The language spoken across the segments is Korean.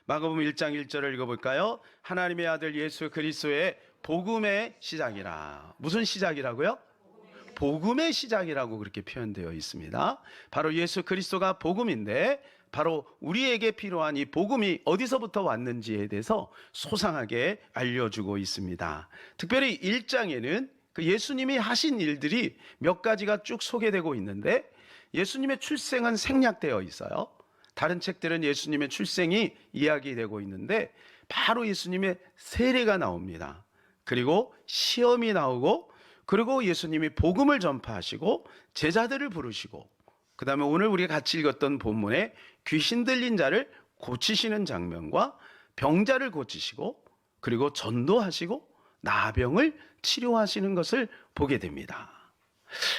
마가복음 1장 1절을 읽어볼까요? 하나님의 아들 예수 그리스도의 복음의 시작이라. 무슨 시작이라고요? 복음의 시작이라고 그렇게 표현되어 있습니다. 바로 예수 그리스도가 복음인데, 바로 우리에게 필요한 이 복음이 어디서부터 왔는지에 대해서 소상하게 알려주고 있습니다. 특별히 1장에는 그 예수님이 하신 일들이 몇 가지가 쭉 소개되고 있는데, 예수님의 출생은 생략되어 있어요. 다른 책들은 예수님의 출생이 이야기되고 있는데, 바로 예수님의 세례가 나옵니다. 그리고 시험이 나오고, 그리고 예수님이 복음을 전파하시고 제자들을 부르시고, 그 다음에 오늘 우리가 같이 읽었던 본문에 귀신 들린 자를 고치시는 장면과 병자를 고치시고, 그리고 전도하시고 나병을 치료하시는 것을 보게 됩니다.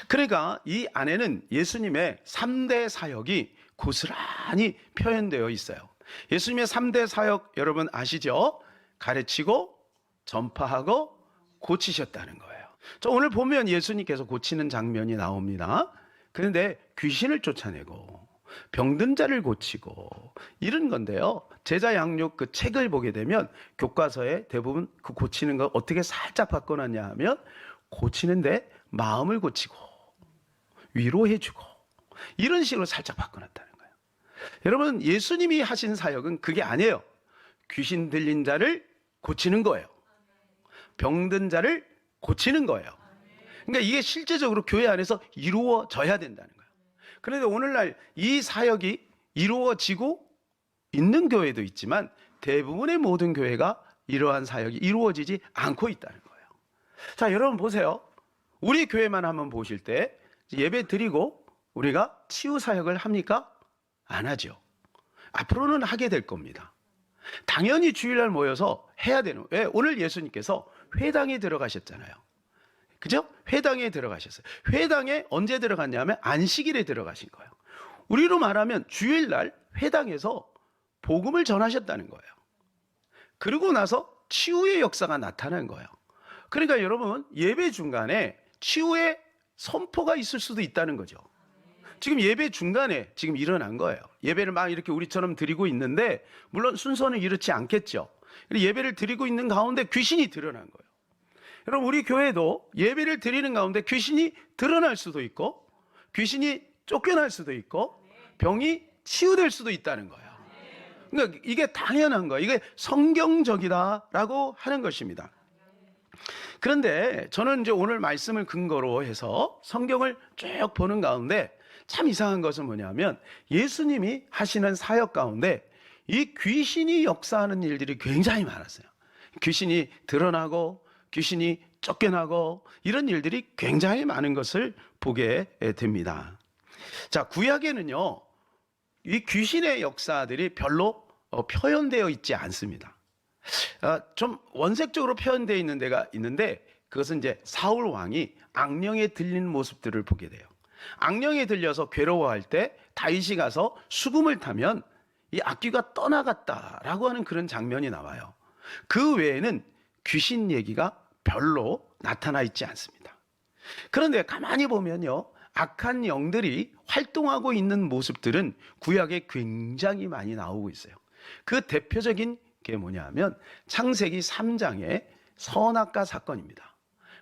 그러니까 이 안에는 예수님의 3대 사역이 고스란히 표현되어 있어요. 예수님의 3대 사역 여러분 아시죠? 가르치고 전파하고 고치셨다는 거예요. 오늘 보면 예수님께서 고치는 장면이 나옵니다. 그런데 귀신을 쫓아내고 병든 자를 고치고 이런 건데요, 제자 양육 그 책을 보게 되면 교과서에 대부분 그 고치는 거 어떻게 살짝 바꿔놨냐 하면, 고치는데 마음을 고치고 위로해주고 이런 식으로 살짝 바꿔놨다는 거예요. 여러분, 예수님이 하신 사역은 그게 아니에요. 귀신 들린 자를 고치는 거예요. 병든 자를 고치는 거예요. 그러니까 이게 실제적으로 교회 안에서 이루어져야 된다는 거예요. 그런데 오늘날 이 사역이 이루어지고 있는 교회도 있지만, 대부분의 모든 교회가 이러한 사역이 이루어지지 않고 있다는 거예요. 자, 여러분 보세요. 우리 교회만 한번 보실 때 예배 드리고 우리가 치유 사역을 합니까? 안 하죠. 앞으로는 하게 될 겁니다. 당연히 주일날 모여서 해야 되는, 왜? 오늘 예수님께서 회당에 들어가셨잖아요. 그죠? 회당에 들어가셨어요. 회당에 언제 들어갔냐면 안식일에 들어가신 거예요. 우리로 말하면 주일날 회당에서 복음을 전하셨다는 거예요. 그리고 나서 치유의 역사가 나타난 거예요. 그러니까 여러분, 예배 중간에 치유의 선포가 있을 수도 있다는 거죠. 지금 예배 중간에 지금 일어난 거예요. 예배를 막 이렇게 우리처럼 드리고 있는데, 물론 순서는 이렇지 않겠죠. 예배를 드리고 있는 가운데 귀신이 드러난 거예요. 여러분, 우리 교회도 예배를 드리는 가운데 귀신이 드러날 수도 있고, 귀신이 쫓겨날 수도 있고, 병이 치유될 수도 있다는 거예요. 그러니까 이게 당연한 거예요. 이게 성경적이다라고 하는 것입니다. 그런데 저는 이제 오늘 말씀을 근거로 해서 성경을 쭉 보는 가운데 참 이상한 것은 뭐냐면, 예수님이 하시는 사역 가운데 이 귀신이 역사하는 일들이 굉장히 많았어요. 귀신이 드러나고 귀신이 쫓겨나고 이런 일들이 굉장히 많은 것을 보게 됩니다. 자, 구약에는요, 이 귀신의 역사들이 별로 표현되어 있지 않습니다. 좀 원색적으로 표현되어 있는 데가 있는데, 그것은 이제 사울 왕이 악령에 들린 모습들을 보게 돼요. 악령에 들려서 괴로워할 때 다윗이 가서 수금을 타면 이 악귀가 떠나갔다라고 하는 그런 장면이 나와요. 그 외에는 귀신 얘기가 별로 나타나 있지 않습니다. 그런데 가만히 보면요, 악한 영들이 활동하고 있는 모습들은 구약에 굉장히 많이 나오고 있어요. 그 대표적인 게 뭐냐면 창세기 3장의 선악과 사건입니다.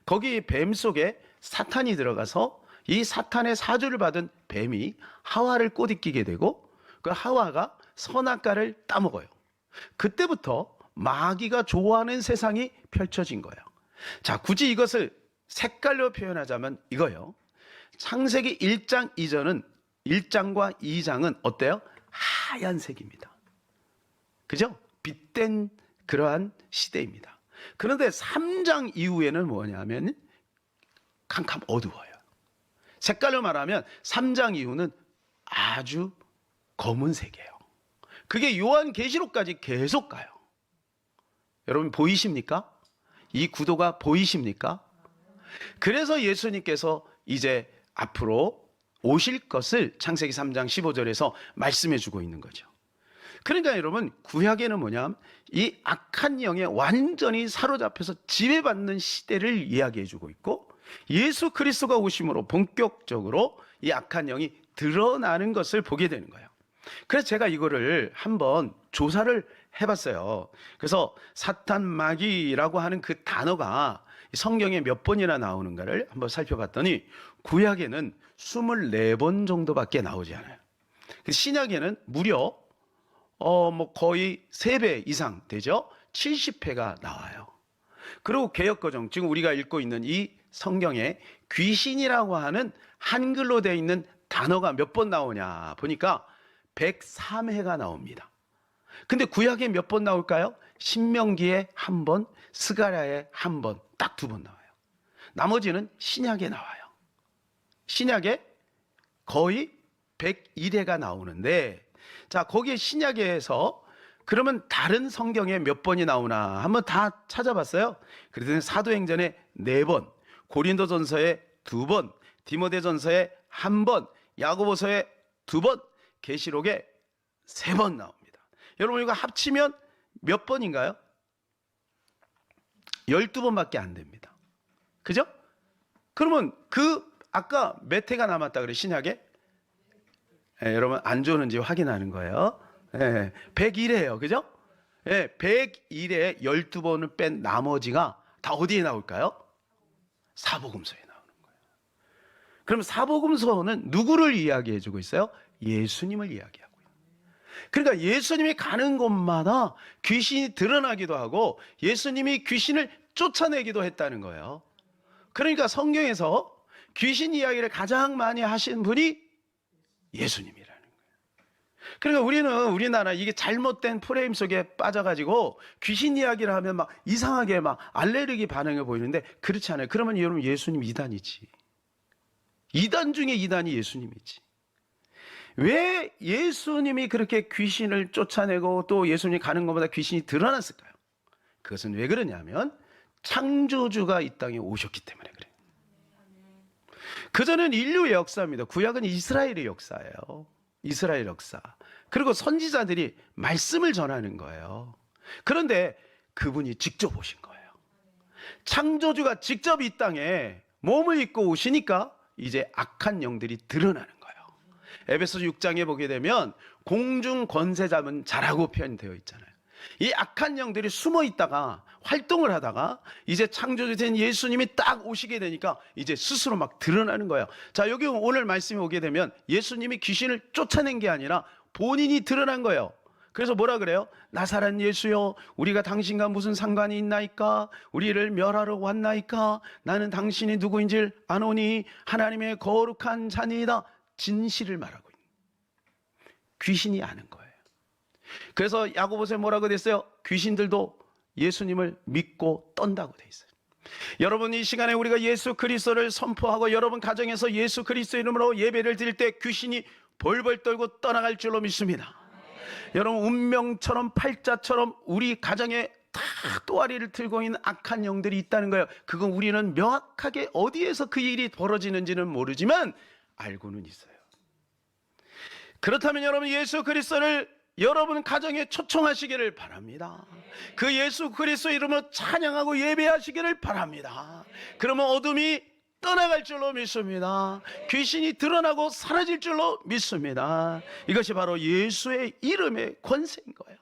거기 뱀 속에 사탄이 들어가서 이 사탄의 사주를 받은 뱀이 하와를 꼬드기게 되고, 그 하와가 선악과를 따먹어요. 그때부터 마귀가 좋아하는 세상이 펼쳐진 거예요. 자, 굳이 이것을 색깔로 표현하자면 이거예요. 창세기 1장 이전은, 1장과 2장은 어때요? 하얀색입니다. 그죠? 빛된 그러한 시대입니다. 그런데 3장 이후에는 뭐냐면 캄캄 어두워요. 색깔로 말하면 3장 이후는 아주 검은색이에요. 그게 요한계시록까지 계속 가요. 여러분 보이십니까? 이 구도가 보이십니까? 그래서 예수님께서 이제 앞으로 오실 것을 창세기 3장 15절에서 말씀해 주고 있는 거죠. 그러니까 여러분, 구약에는 뭐냐면 이 악한 영에 완전히 사로잡혀서 지배받는 시대를 이야기해 주고 있고, 예수 그리스도가 오심으로 본격적으로 이 악한 영이 드러나는 것을 보게 되는 거예요. 그래서 제가 이거를 한번 조사를 해봤어요. 그래서 사탄 마귀라고 하는 그 단어가 성경에 몇 번이나 나오는가를 한번 살펴봤더니 구약에는 24번 정도밖에 나오지 않아요. 신약에는 무려 거의 3배 이상 되죠. 70회가 나와요. 그리고 개역거정, 지금 우리가 읽고 있는 이 성경에 귀신이라고 하는 한글로 되어 있는 단어가 몇 번 나오냐 보니까 103회가 나옵니다. 근데 구약에 몇 번 나올까요? 신명기에 한 번, 스가랴에 한 번, 딱 2번 나와요. 나머지는 신약에 나와요. 신약에 거의 101회가 나오는데, 자, 거기에 신약에서 그러면 다른 성경에 몇 번이 나오나 한번 다 찾아봤어요. 그랬더니 사도행전에 4번, 고린도전서에 2번, 디모데전서에 1번, 야고보서에 2번, 계시록에 3번 나옵니다. 여러분 이거 합치면 몇 번인가요? 12번밖에 안 됩니다. 그죠? 그러면 아까 몇 회가 남았다 그래 신약에? 여러분 안 좋은지 확인하는 거예요. 101회예요. 그죠? 101회 12번을 뺀 나머지가 다 어디에 나올까요? 사복음서에 나오는 거예요. 그럼 사복음서는 누구를 이야기해 주고 있어요? 예수님을 이야기하고요. 그러니까 예수님이 가는 곳마다 귀신이 드러나기도 하고 예수님이 귀신을 쫓아내기도 했다는 거예요. 그러니까 성경에서 귀신 이야기를 가장 많이 하신 분이 예수님이라는 거예요. 그러니까 우리나라 이게 잘못된 프레임 속에 빠져가지고 귀신 이야기를 하면 막 이상하게 막 알레르기 반응을 보이는데 그렇지 않아요. 그러면 여러분 예수님 2단이지. 2단 중에 2단이 예수님이지. 왜 예수님이 그렇게 귀신을 쫓아내고 또 예수님이 가는 것마다 귀신이 드러났을까요? 그것은 왜 그러냐면 창조주가 이 땅에 오셨기 때문에 그래요. 그전엔 인류의 역사입니다. 구약은 이스라엘의 역사예요. 이스라엘 역사. 그리고 선지자들이 말씀을 전하는 거예요. 그런데 그분이 직접 오신 거예요. 창조주가 직접 이 땅에 몸을 입고 오시니까 이제 악한 영들이 드러나는 거예요. 에베소 6장에 보게 되면 공중 권세 잡은 자라고 표현되어 있잖아요. 이 악한 영들이 숨어 있다가 활동을 하다가 이제 창조주 된 예수님이 딱 오시게 되니까 이제 스스로 막 드러나는 거예요. 자, 여기 오늘 말씀이 오게 되면 예수님이 귀신을 쫓아낸 게 아니라 본인이 드러난 거예요. 그래서 뭐라 그래요? 나사렛 예수여, 우리가 당신과 무슨 상관이 있나이까? 우리를 멸하러 왔나이까? 나는 당신이 누구인지를 아노니 하나님의 거룩한 자니이다. 진실을 말하고 있는 귀신이 아는 거예요. 그래서 야고보서에 뭐라고 됐어요? 귀신들도 예수님을 믿고 떤다고 돼 있어요. 여러분 이 시간에 우리가 예수 그리스도를 선포하고 여러분 가정에서 예수 그리스도 이름으로 예배를 드릴 때 귀신이 벌벌 떨고 떠나갈 줄로 믿습니다. 여러분 운명처럼 팔자처럼 우리 가정에 다 또아리를 들고 있는 악한 영들이 있다는 거예요. 그건 우리는 명확하게 어디에서 그 일이 벌어지는지는 모르지만 알고는 있어요. 그렇다면 여러분 예수 그리스도를 여러분 가정에 초청하시기를 바랍니다. 그 예수 그리스도 이름으로 찬양하고 예배하시기를 바랍니다. 그러면 어둠이 떠나갈 줄로 믿습니다. 귀신이 드러나고 사라질 줄로 믿습니다. 이것이 바로 예수의 이름의 권세인 거예요.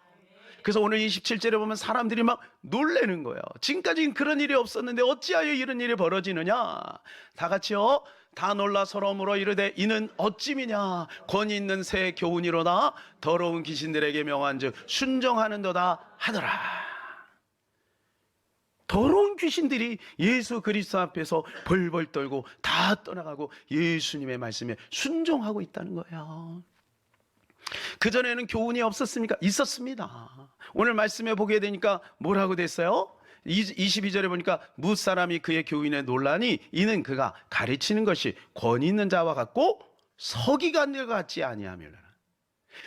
그래서 오늘 27절에 보면 사람들이 막 놀라는 거예요. 지금까지는 그런 일이 없었는데 어찌하여 이런 일이 벌어지느냐. 다 같이요. 다 놀라 서로 물어 이르되 이는 어찌미냐. 권위 있는 새 교훈이로다. 더러운 귀신들에게 명한즉 순종하는도다 하더라. 더러운 귀신들이 예수 그리스도 앞에서 벌벌 떨고 다 떠나가고 예수님의 말씀에 순종하고 있다는 거예요. 그전에는 교훈이 없었습니까? 있었습니다. 오늘 말씀에 보게 되니까 뭐라고 됐어요? 22절에 보니까 무사람이 그의 교훈에 놀라니 이는 그가 가르치는 것이 권위 있는 자와 같고 서기관들 같지 아니하밀라.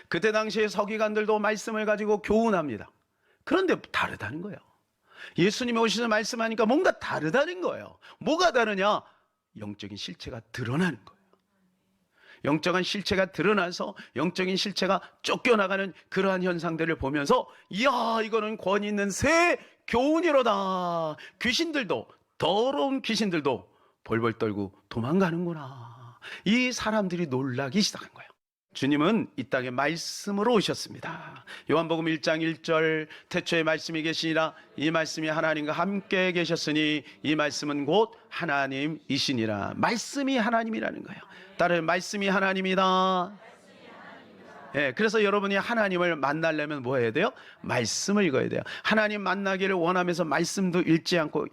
그때 당시에 서기관들도 말씀을 가지고 교훈합니다. 그런데 다르다는 거예요. 예수님이 오셔서 말씀하니까 뭔가 다르다는 거예요. 뭐가 다르냐? 영적인 실체가 드러나는 거예요. 영적인 실체가 드러나서 영적인 실체가 쫓겨나가는 그러한 현상들을 보면서 이야 이거는 권위 있는 새 교훈이로다. 귀신들도 더러운 귀신들도 벌벌 떨고 도망가는구나. 이 사람들이 놀라기 시작한 거예요. 주님은 이 땅에 말씀으로 오셨습니다. 요한복음 1장 1절 태초에 말씀이 계시니라 이 말씀이 하나님과 함께 계셨으니 이 말씀은 곧 하나님이시니라. 말씀이 하나님이라는 거예요. 따라서 말씀이 하나님이다. 예, 그래서 여러분이 하나님을 만나려면 뭐 해야 돼요? 말씀을 읽어야 돼요. 하나님 만나기를 원하면서 말씀도 읽지 않고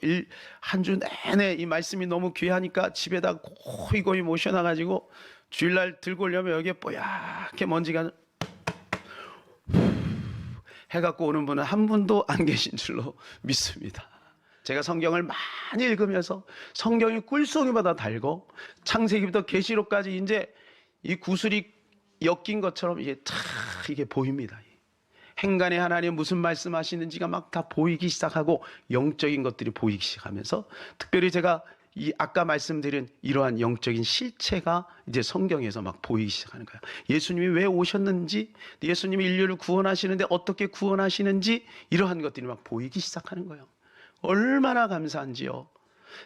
한 주 내내 이 말씀이 너무 귀하니까 집에다 고이고이 모셔놔가지고 주일날 들고 오려면 여기에 뽀얗게 먼지가 해갖고 오는 분은 한 분도 안 계신 줄로 믿습니다. 제가 성경을 많이 읽으면서 성경이 꿀송이보다 달고 창세기부터 계시록까지 이제 이 구슬이 엮인 것처럼 이게 보입니다. 행간에 하나님 무슨 말씀하시는지가 막 다 보이기 시작하고 영적인 것들이 보이기 시작하면서 특별히 제가 이 아까 말씀드린 이러한 영적인 실체가 이제 성경에서 막 보이기 시작하는 거예요. 예수님이 왜 오셨는지, 예수님이 인류를 구원하시는데 어떻게 구원하시는지 이러한 것들이 막 보이기 시작하는 거예요. 얼마나 감사한지요.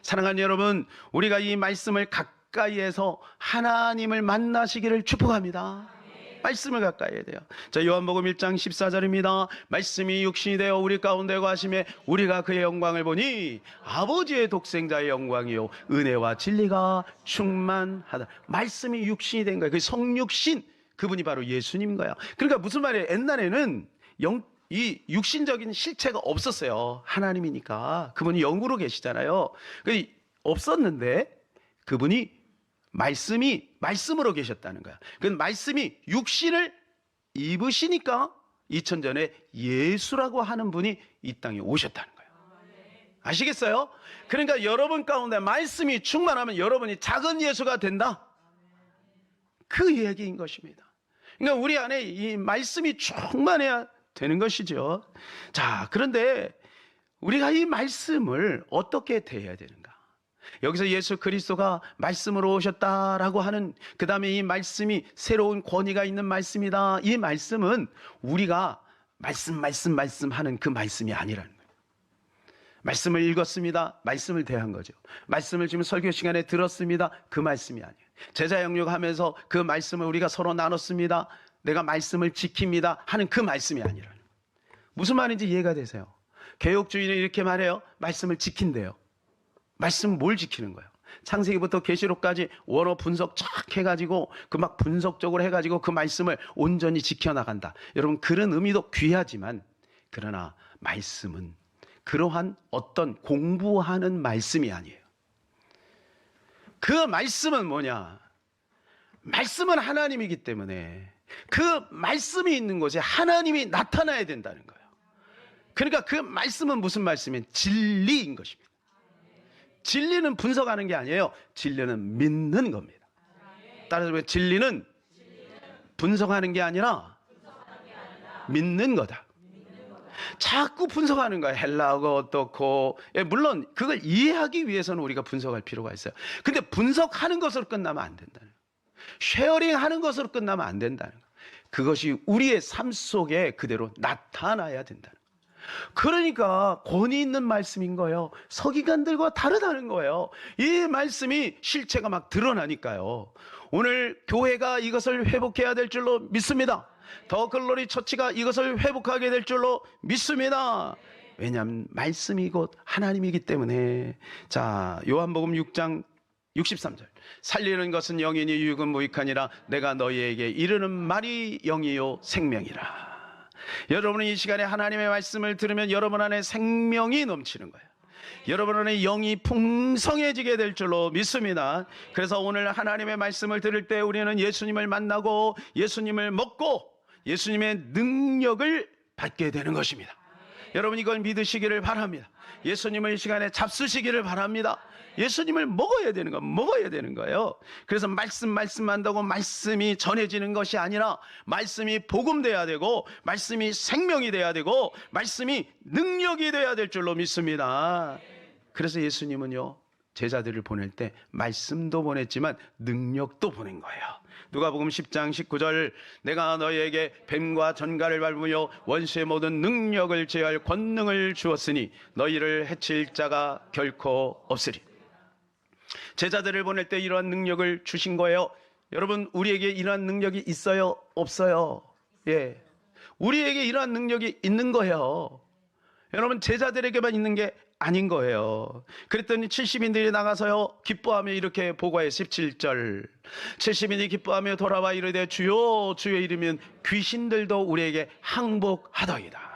사랑하는 여러분, 우리가 이 말씀을 가까이에서 하나님을 만나시기를 축복합니다. 말씀을 가까이 해야 돼요. 자, 요한복음 1장 14절입니다. 말씀이 육신이 되어 우리 가운데 거하심에 우리가 그의 영광을 보니 아버지의 독생자의 영광이요 은혜와 진리가 충만하다. 말씀이 육신이 된 거예요. 그 성육신, 그분이 바로 예수님인 거예요. 그러니까 무슨 말이에요? 옛날에는 이 육신적인 실체가 없었어요. 하나님이니까. 그분이 영으로 계시잖아요. 없었는데 그분이 말씀으로 계셨다는 거야. 그 말씀이 육신을 입으시니까 2000 전에 예수라고 하는 분이 이 땅에 오셨다는 거예요. 아시겠어요? 그러니까 여러분 가운데 말씀이 충만하면 여러분이 작은 예수가 된다. 그 얘기인 것입니다. 그러니까 우리 안에 이 말씀이 충만해야 되는 것이죠. 자, 그런데 우리가 이 말씀을 어떻게 대해야 되는가? 여기서 예수 그리스도가 말씀으로 오셨다라고 하는, 그 다음에 이 말씀이 새로운 권위가 있는 말씀이다. 이 말씀은 우리가 말씀 하는 그 말씀이 아니라는 거예요. 말씀을 읽었습니다. 말씀을 대한 거죠. 말씀을 지금 설교 시간에 들었습니다. 그 말씀이 아니에요. 제자 영육하면서 그 말씀을 우리가 서로 나눴습니다. 내가 말씀을 지킵니다 하는 그 말씀이 아니라는 거예요. 무슨 말인지 이해가 되세요? 개혁주의는 이렇게 말해요. 말씀을 지킨대요. 말씀 뭘 지키는 거예요? 창세기부터 계시록까지 원어 분석 쫙 해가지고 그 막 분석적으로 해가지고 그 말씀을 온전히 지켜나간다. 여러분, 그런 의미도 귀하지만 그러나 말씀은 그러한 어떤 공부하는 말씀이 아니에요. 그 말씀은 뭐냐? 말씀은 하나님이기 때문에 그 말씀이 있는 곳에 하나님이 나타나야 된다는 거예요. 그러니까 그 말씀은 무슨 말씀이면 진리인 것입니다. 진리는 분석하는 게 아니에요. 진리는 믿는 겁니다. 따라서 진리는 분석하는 게 아니라 믿는 거다. 자꾸 분석하는 거예요. 헬라어가 어떻고. 물론 그걸 이해하기 위해서는 우리가 분석할 필요가 있어요. 근데 분석하는 것으로 끝나면 안 된다는 거예요. 쉐어링하는 것으로 끝나면 안 된다는 거예요. 그것이 우리의 삶 속에 그대로 나타나야 된다는 거예요. 그러니까 권위 있는 말씀인 거예요. 서기관들과 다르다는 거예요. 이 말씀이 실체가 막 드러나니까요. 오늘 교회가 이것을 회복해야 될 줄로 믿습니다. 더 글로리 처치가 이것을 회복하게 될 줄로 믿습니다. 왜냐하면 말씀이 곧 하나님이기 때문에. 자, 요한복음 6장 63절. 살리는 것은 영이니 육은 무익하니라. 내가 너희에게 이르는 말이 영이요 생명이라. 여러분은 이 시간에 하나님의 말씀을 들으면 여러분 안에 생명이 넘치는 거예요. 여러분 안에 영이 풍성해지게 될 줄로 믿습니다. 그래서 오늘 하나님의 말씀을 들을 때 우리는 예수님을 만나고 예수님을 먹고 예수님의 능력을 받게 되는 것입니다. 여러분, 이걸 믿으시기를 바랍니다. 예수님을 이 시간에 잡수시기를 바랍니다. 예수님을 먹어야 되는 거예요. 그래서 말씀한다고 말씀이 전해지는 것이 아니라 말씀이 복음돼야 되고 말씀이 생명이 돼야 되고 말씀이 능력이 돼야 될 줄로 믿습니다. 그래서 예수님은요, 제자들을 보낼 때 말씀도 보냈지만 능력도 보낸 거예요. 누가복음 10장 19절. 내가 너희에게 뱀과 전갈을 밟으며 원수의 모든 능력을 제할 권능을 주었으니 너희를 해칠 자가 결코 없으리. 제자들을 보낼 때 이러한 능력을 주신 거예요. 여러분, 우리에게 이러한 능력이 있어요? 없어요? 예. 우리에게 이러한 능력이 있는 거예요. 여러분, 제자들에게만 있는 게 아닌 거예요. 그랬더니 70인들이 나가서요, 기뻐하며 이렇게 보고해. 17절. 70인이 기뻐하며 돌아와 이르되 주여 주여 이르면 귀신들도 우리에게 항복하더이다.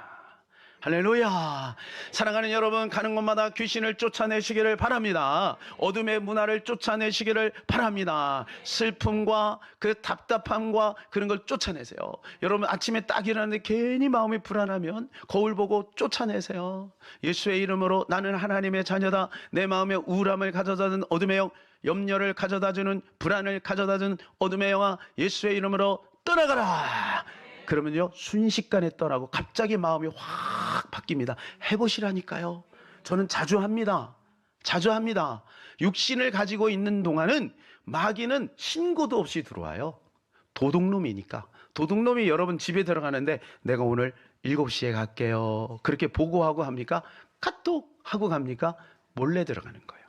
할렐루야. 사랑하는 여러분, 가는 곳마다 귀신을 쫓아내시기를 바랍니다. 어둠의 문화를 쫓아내시기를 바랍니다. 슬픔과 그 답답함과 그런 걸 쫓아내세요. 여러분, 아침에 딱 일어나는데 괜히 마음이 불안하면 거울 보고 쫓아내세요. 예수의 이름으로 나는 하나님의 자녀다. 내 마음에 우울함을 가져다주는 어둠의 영, 염려를 가져다주는 불안을 가져다주는 어둠의 영아, 예수의 이름으로 떠나가라. 그러면요, 순식간에 떠나고 갑자기 마음이 확 바뀝니다. 해보시라니까요. 저는 자주 합니다. 자주 합니다. 육신을 가지고 있는 동안은 마귀는 신고도 없이 들어와요. 도둑놈이니까. 도둑놈이 여러분 집에 들어가는데 내가 오늘 7시에 갈게요. 그렇게 보고하고 합니까? 카톡 하고 갑니까? 몰래 들어가는 거예요.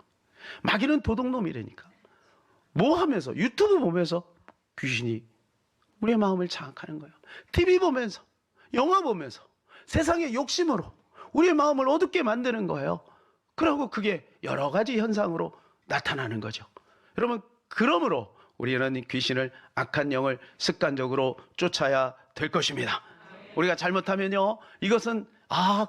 마귀는 도둑놈이라니까. 뭐 하면서? 유튜브 보면서 귀신이 우리의 마음을 장악하는 거예요. TV 보면서, 영화 보면서, 세상의 욕심으로 우리의 마음을 어둡게 만드는 거예요. 그리고 그게 여러 가지 현상으로 나타나는 거죠. 여러분, 그러므로 우리는 귀신을, 악한 영을 습관적으로 쫓아야 될 것입니다. 우리가 잘못하면요, 이것은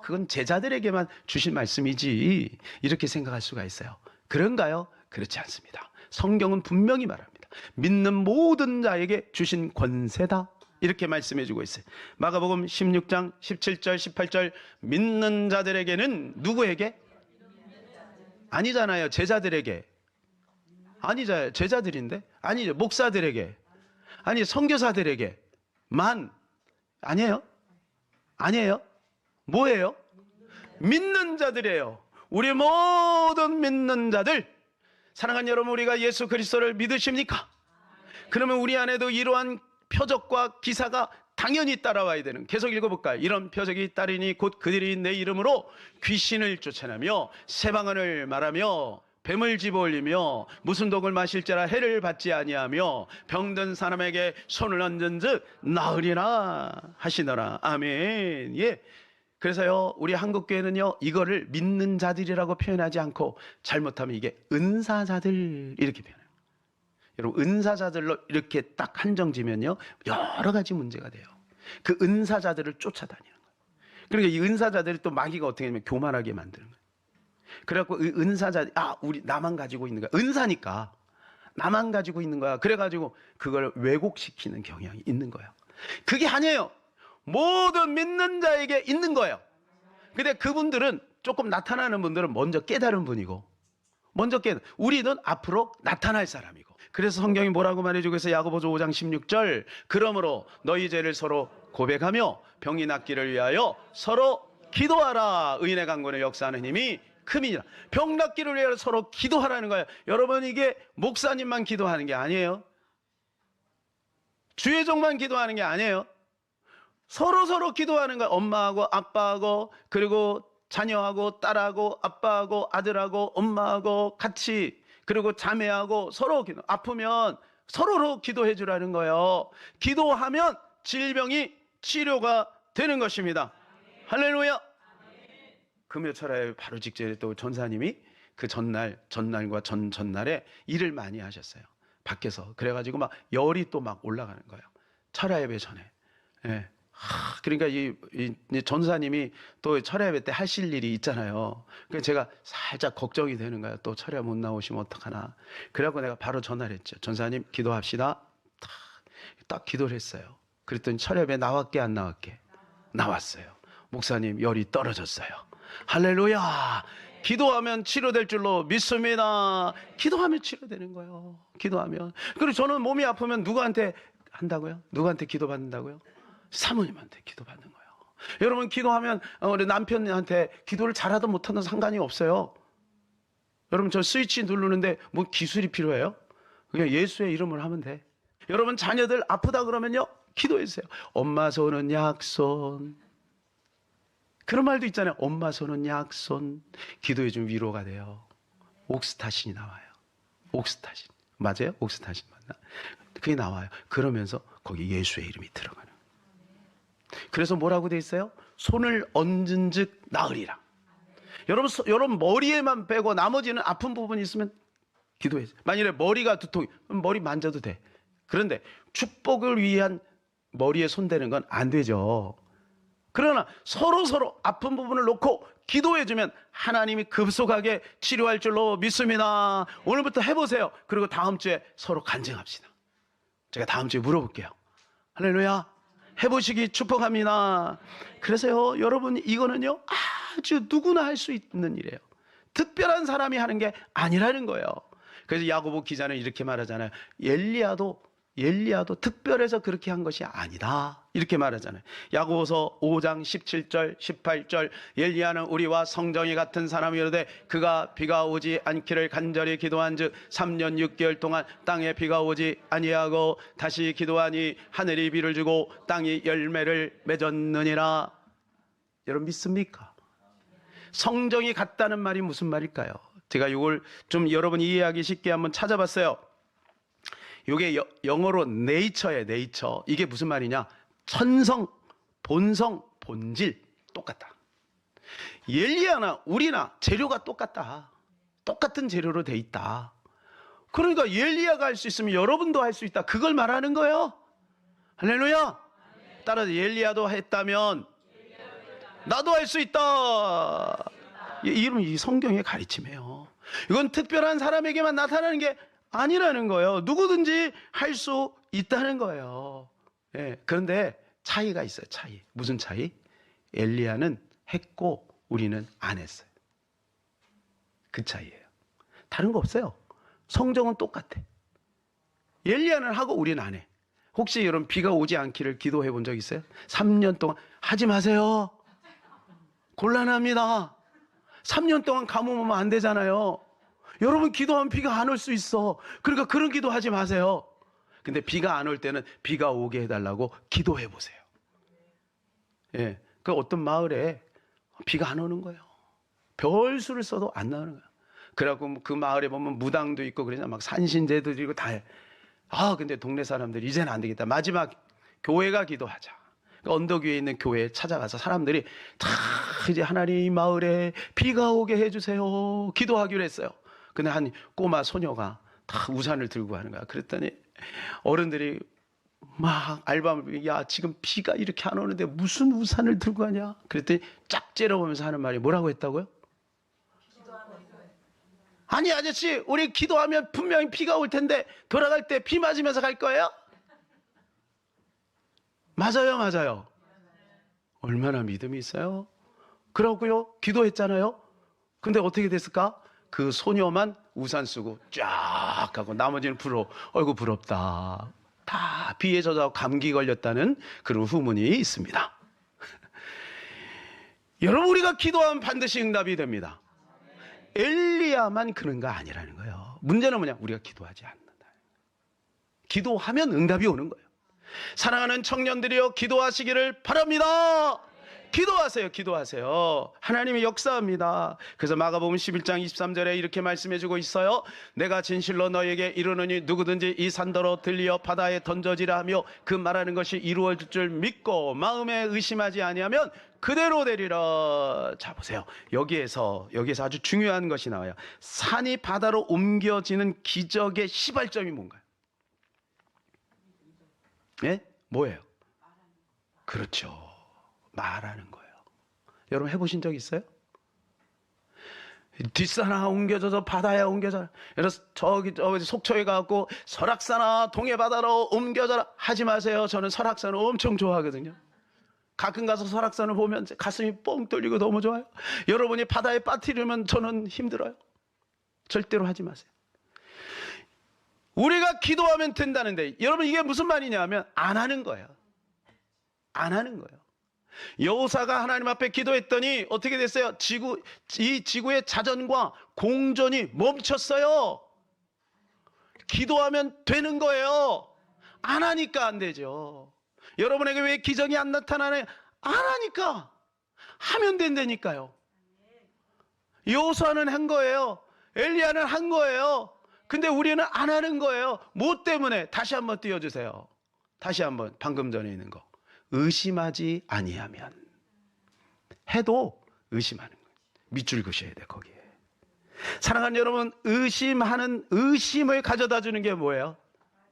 그건 제자들에게만 주신 말씀이지 이렇게 생각할 수가 있어요. 그런가요? 그렇지 않습니다. 성경은 분명히 말합니다. 믿는 모든 자에게 주신 권세다, 이렇게 말씀해주고 있어요. 마가복음 16장 17절 18절. 믿는 자들에게는, 누구에게? 아니잖아요. 제자들에게. 아니잖아요. 제자들인데? 아니죠. 목사들에게, 아니 선교사들에게 만. 아니에요? 아니에요? 뭐예요? 믿는 자들이에요. 우리 모든 믿는 자들. 사랑하는 여러분, 우리가 예수 그리스도를 믿으십니까? 그러면 우리 안에도 이러한 표적과 기사가 당연히 따라와야 되는, 계속 읽어볼까요? 이런 표적이 따르니 곧 그들이 내 이름으로 귀신을 쫓아내며 새 방언을 말하며 뱀을 집어올리며 무슨 독을 마실지라 해를 받지 아니하며 병든 사람에게 손을 얹은즉 나으리라 하시더라. 아멘. 예. 그래서요, 우리 한국교회는요, 이거를 믿는 자들이라고 표현하지 않고 잘못하면 이게 은사자들 이렇게 표현해요. 여러분, 은사자들로 이렇게 딱 한정지면요, 여러 가지 문제가 돼요. 그 은사자들을 쫓아다니는 거예요. 그러니까 이 은사자들이 또 마귀가 어떻게 하냐면 교만하게 만드는 거예요. 그래갖고 이 은사자, 우리 나만 가지고 있는 거야. 은사니까 나만 가지고 있는 거야. 그래가지고 그걸 왜곡시키는 경향이 있는 거예요. 그게 아니에요. 모든 믿는 자에게 있는 거예요. 근데 그분들은, 조금 나타나는 분들은 먼저 깨달은 분이고, 우리는 앞으로 나타날 사람이고. 그래서 성경이 뭐라고 말해주고 있어요? 야고보서 5장 16절. 그러므로 너희 죄를 서로 고백하며 병이 낫기를 위하여 서로 기도하라. 의인의 강권을 역사하는 힘이 큼이니라. 병 낫기를 위하여 서로 기도하라는 거예요. 여러분, 이게 목사님만 기도하는 게 아니에요. 주의종만 기도하는 게 아니에요. 서로 기도하는 거예요. 엄마하고 아빠하고, 그리고 자녀하고 딸하고 아빠하고 아들하고 엄마하고 같이, 그리고 자매하고 서로 기도. 아프면 서로로 기도해 주라는 거예요. 기도하면 질병이 치료가 되는 것입니다. 할렐루야. 금요철에 바로 직전에 또 전사님이 그 전날과 전날에 일을 많이 하셨어요. 밖에서. 그래가지고 막 열이 또 막 올라가는 거예요. 철야 예배 전에. 예. 그러니까 이 전사님이 또 철야 예배 때 하실 일이 있잖아요. 그래서 제가 살짝 걱정이 되는 거예요. 또 철야 못 나오시면 어떡하나. 그래갖고 내가 바로 전화를 했죠. 전사님, 기도합시다. 딱 기도를 했어요. 그랬더니 철야 예배 나왔게 안 나왔게? 나왔어요. 목사님, 열이 떨어졌어요. 할렐루야. 기도하면 치료될 줄로 믿습니다. 기도하면 치료되는 거예요. 기도하면. 그리고 저는 몸이 아프면 누구한테 한다고요? 누구한테 기도받는다고요? 사모님한테 기도받는 거예요. 여러분, 기도하면 우리 남편한테 기도를 잘하든 못하든 상관이 없어요. 여러분, 저 스위치 누르는데 뭐 기술이 필요해요? 그냥 예수의 이름을 하면 돼. 여러분, 자녀들 아프다 그러면요, 기도해주세요. 엄마 손은 약손. 그런 말도 있잖아요. 엄마 손은 약손. 기도해주면 위로가 돼요. 옥스타신이 나와요. 옥스타신. 맞아요? 옥스타신 맞나? 그게 나와요. 그러면서 거기 예수의 이름이 들어가는. 그래서 뭐라고 돼 있어요? 손을 얹은 즉 나으리라. 여러분 머리에만 빼고 나머지는 아픈 부분이 있으면 기도해. 만일에 머리가 두통이, 머리 만져도 돼. 그런데 축복을 위한 머리에 손대는 건 안 되죠. 그러나 서로 아픈 부분을 놓고 기도해주면 하나님이 급속하게 치료할 줄로 믿습니다. 오늘부터 해보세요. 그리고 다음 주에 서로 간증합시다. 제가 다음 주에 물어볼게요. 할렐루야. 해보시기 축복합니다. 그래서요, 여러분, 이거는요 아주 누구나 할 수 있는 일이에요. 특별한 사람이 하는 게 아니라는 거예요. 그래서 야고보 기자는 이렇게 말하잖아요. 엘리야도 특별해서 그렇게 한 것이 아니다, 이렇게 말하잖아요. 야고보서 5장 17절 18절 엘리야는 우리와 성정이 같은 사람이로되 그가 비가 오지 않기를 간절히 기도한즉 3년 6개월 동안 땅에 비가 오지 아니하고 다시 기도하니 하늘이 비를 주고 땅이 열매를 맺었느니라. 여러분 믿습니까? 성정이 같다는 말이 무슨 말일까요? 제가 이걸 좀 여러분 이해하기 쉽게 한번 찾아봤어요. 이게 영어로 네이처예요. 네이처. 이게 무슨 말이냐? 천성, 본성, 본질 똑같다. 엘리야나 우리나 재료가 똑같다. 똑같은 재료로 돼 있다. 그러니까 엘리야가 할 수 있으면 여러분도 할 수 있다. 그걸 말하는 거예요. 할렐루야. 따라서 엘리야도 했다면 나도 할 수 있다. 이런 이 성경의 가르침이에요. 이건 특별한 사람에게만 나타나는 게 아니라는 거예요. 누구든지 할 수 있다는 거예요. 예, 그런데 차이가 있어요. 차이. 무슨 차이? 엘리야는 했고 우리는 안 했어요. 그 차이예요. 다른 거 없어요. 성정은 똑같아. 엘리야는 하고 우리는 안 해. 혹시 여러분 비가 오지 않기를 기도해 본 적 있어요? 3년 동안 하지 마세요. 곤란합니다. 3년 동안 가뭄 오면 안 되잖아요. 여러분 기도하면 비가 안 올 수 있어. 그러니까 그런 기도하지 마세요. 근데 비가 안 올 때는 비가 오게 해달라고 기도해 보세요. 예, 그 어떤 마을에 비가 안 오는 거예요. 별수를 써도 안 나오는 거예요. 그래갖고 그 마을에 보면 무당도 있고 그러냐, 막 산신제도 드리고 다 해. 근데 동네 사람들이 이제는 안 되겠다. 마지막 교회가 기도하자. 언덕 위에 있는 교회에 찾아가서 사람들이 다 이제 하나님 이 마을에 비가 오게 해주세요 기도하기로 했어요. 근데 한 꼬마 소녀가 다 우산을 들고 하는 거야. 그랬더니 어른들이 막 알밤을, 야 지금 비가 이렇게 안 오는데 무슨 우산을 들고 하냐. 그랬더니 쫙 째려보면서 하는 말이 뭐라고 했다고요? 아니 아저씨, 우리 기도하면 분명히 비가 올 텐데 돌아갈 때 비 맞으면서 갈 거예요? 맞아요. 얼마나 믿음이 있어요? 그러고요, 기도했잖아요. 근데 어떻게 됐을까? 그 소녀만 우산 쓰고 쫙 하고 나머지는 어이구 부럽다. 다 비에 젖어 감기 걸렸다는 그런 후문이 있습니다. 여러분, 우리가 기도하면 반드시 응답이 됩니다. 엘리야만 그런 거 아니라는 거예요. 문제는 뭐냐? 우리가 기도하지 않는다. 기도하면 응답이 오는 거예요. 사랑하는 청년들이여, 기도하시기를 바랍니다. 기도하세요. 하나님이 역사합니다. 그래서 마가복음 11장 23절에 이렇게 말씀해주고 있어요. 내가 진실로 너에게 이르노니 누구든지 이 산더러 들리어 바다에 던져지라 하며 그 말하는 것이 이루어질 줄 믿고 마음에 의심하지 아니하면 그대로 되리라. 자 보세요. 여기에서 아주 중요한 것이 나와요. 산이 바다로 옮겨지는 기적의 시발점이 뭔가요? 예? 뭐예요? 그렇죠. 말하는 거예요. 여러분 해보신 적 있어요? 뒷산아 옮겨져서 바다에 옮겨져라. 그래서 저기 속초에 가고 설악산아 동해바다로 옮겨져라 하지 마세요. 저는 설악산을 엄청 좋아하거든요. 가끔 가서 설악산을 보면 가슴이 뻥 뚫리고 너무 좋아요. 여러분이 바다에 빠뜨리면 저는 힘들어요. 절대로 하지 마세요. 우리가 기도하면 된다는데, 여러분 이게 무슨 말이냐면 안 하는 거예요. 안 하는 거예요. 여호사가 하나님 앞에 기도했더니 어떻게 됐어요? 이 지구의 자전과 공전이 멈췄어요. 기도하면 되는 거예요. 안 하니까 안 되죠. 여러분에게 왜 기적이 안 나타나나요? 안 하니까. 하면 된다니까요. 여호사는 한 거예요. 엘리야는 한 거예요. 근데 우리는 안 하는 거예요. 뭐 때문에? 다시 한번 띄워주세요. 다시 한번 방금 전에 있는 거. 의심하지 아니하면. 해도 의심하는 거예요. 밑줄 그으셔야 돼 거기에. 사랑하는 여러분, 의심을 가져다 주는 게 뭐예요?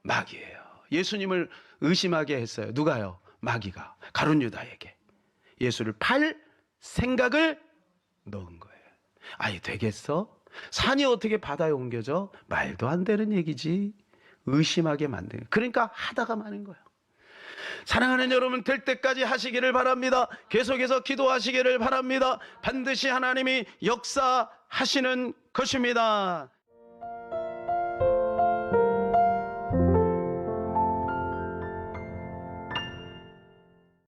마귀예요. 예수님을 의심하게 했어요. 누가요? 마귀가 가룟 유다에게 예수를 팔 생각을 넣은 거예요. 아니 되겠어? 산이 어떻게 바다에 옮겨져? 말도 안 되는 얘기지. 의심하게 만드는. 그러니까 하다가 마는 거예요. 사랑하는 여러분, 될 때까지 하시기를 바랍니다. 계속해서 기도하시기를 바랍니다. 반드시 하나님이 역사하시는 것입니다.